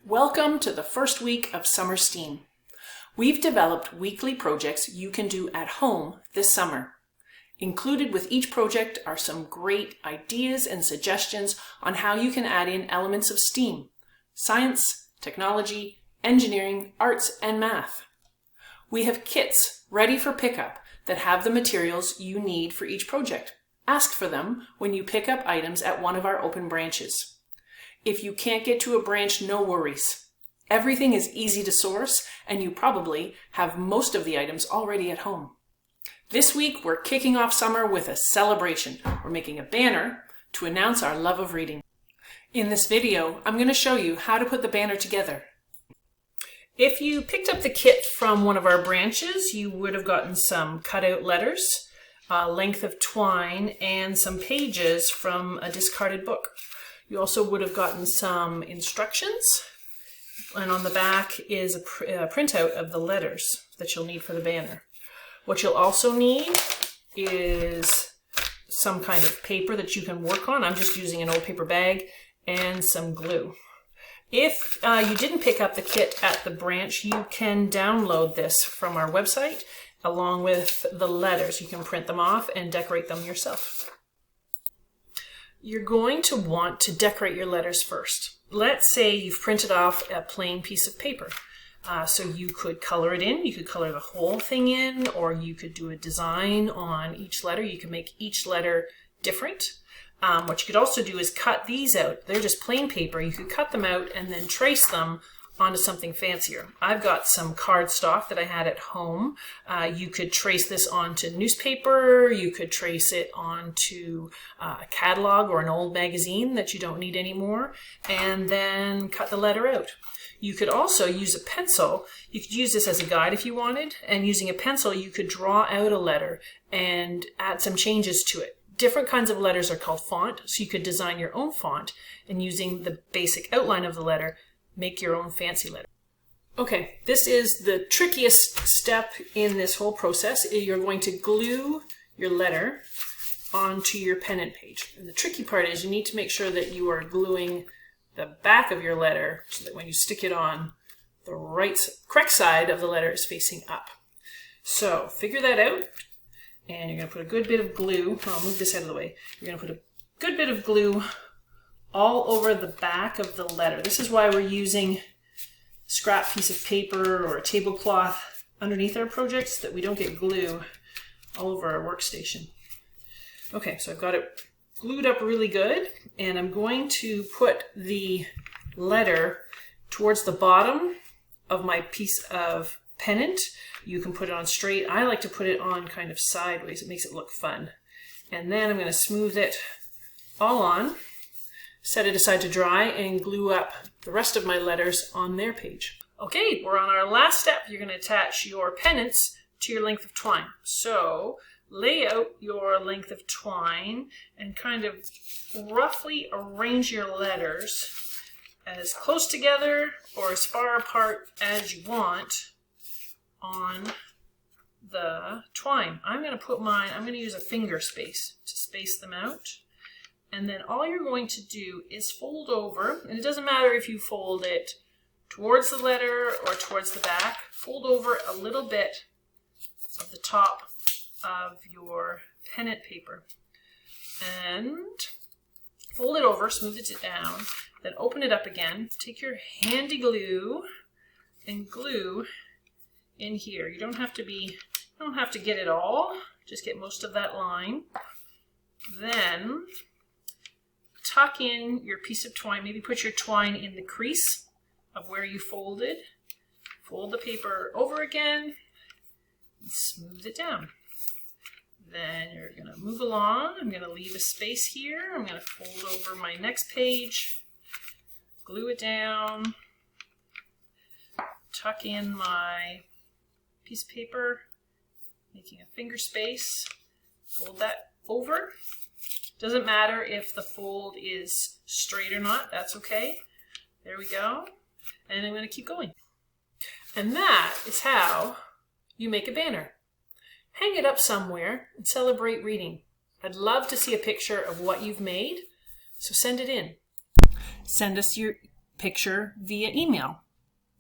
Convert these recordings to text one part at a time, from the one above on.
Welcome to the first week of Summer S.T.E.A.M. We've developed weekly projects you can do at home this summer. Included with each project are some great ideas and suggestions on how you can add in elements of STEAM: science, technology, engineering, arts, and math. We have kits ready for pickup that have the materials you need for each project. Ask for them when you pick up items at one of our open branches. If you can't get to a branch, no worries. Everything is easy to source, and you probably have most of the items already at home. This week, we're kicking off summer with a celebration. We're making a banner to announce our love of reading. In this video, I'm going to show you how to put the banner together. If you picked up the kit from one of our branches, you would have gotten some cutout letters, a length of twine, and some pages from a discarded book. You also would have gotten some instructions, and on the back is a printout of the letters that you'll need for the banner. What you'll also need is some kind of paper that you can work on. I'm just using an old paper bag and some glue. If you didn't pick up the kit at the branch, you can download this from our website along with the letters. You can print them off and decorate them yourself. You're going to want to decorate your letters first. Let's say you've printed off a plain piece of paper. So you could color it in, you could color the whole thing in, or you could do a design on each letter. You can make each letter different. What you could also do is cut these out. They're just plain paper. You could cut them out and then trace them onto something fancier. I've got some cardstock that I had at home. You could trace this onto newspaper. You could trace it onto a catalog or an old magazine that you don't need anymore, and then cut the letter out. You could also use a pencil. You could use this as a guide if you wanted, and using a pencil you could draw out a letter and add some changes to it. Different kinds of letters are called font, so you could design your own font, and using the basic outline of the letter, make your own fancy letter. Okay, this is the trickiest step in this whole process. You're going to glue your letter onto your pennant page. And the tricky part is you need to make sure that you are gluing the back of your letter so that when you stick it on, the correct side of the letter is facing up. So figure that out, and you're going to put a good bit of glue. I'll move this out of the way. You're going to put a good bit of glue all over the back of the letter. This is why we're using a scrap piece of paper or a tablecloth underneath our projects, so that we don't get glue all over our workstation. Okay, so I've got it glued up really good, and I'm going to put the letter towards the bottom of my piece of pennant. You can put it on straight. I like to put it on kind of sideways. It makes it look fun. And then I'm going to smooth it all on, set it aside to dry, and glue up the rest of my letters on their page. Okay, we're on our last step. You're going to attach your pennants to your length of twine. So lay out your length of twine and kind of roughly arrange your letters as close together or as far apart as you want on the twine. I'm going to use a finger space to space them out. And then all you're going to do is fold over, and it doesn't matter if you fold it towards the letter or towards the back. Fold over a little bit of the top of your pennant paper and fold it over, smooth it down, then open it up again. Take your handy glue and glue in here. You don't have to get it all, just get most of that line. Then tuck in your piece of twine. Maybe put your twine in the crease of where you folded. Fold the paper over again and smooth it down. Then you're going to move along. I'm going to leave a space here. I'm going to fold over my next page, glue it down, tuck in my piece of paper, making a finger space, fold that over. Doesn't matter if the fold is straight or not, that's okay. There we go. And I'm going to keep going. And that is how you make a banner. Hang it up somewhere and celebrate reading. I'd love to see a picture of what you've made, so send it in. Send us your picture via email.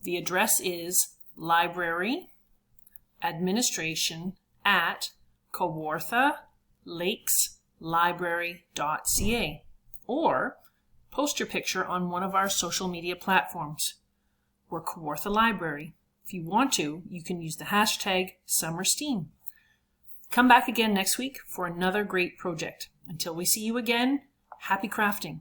The address is libraryadministration@kawartha-lakes-library.ca, or post your picture on one of our social media platforms. We're Kawartha Library. If you want to, you can use the hashtag Summer S.T.E.A.M. Come back again next week for another great project. Until we see you again, happy crafting.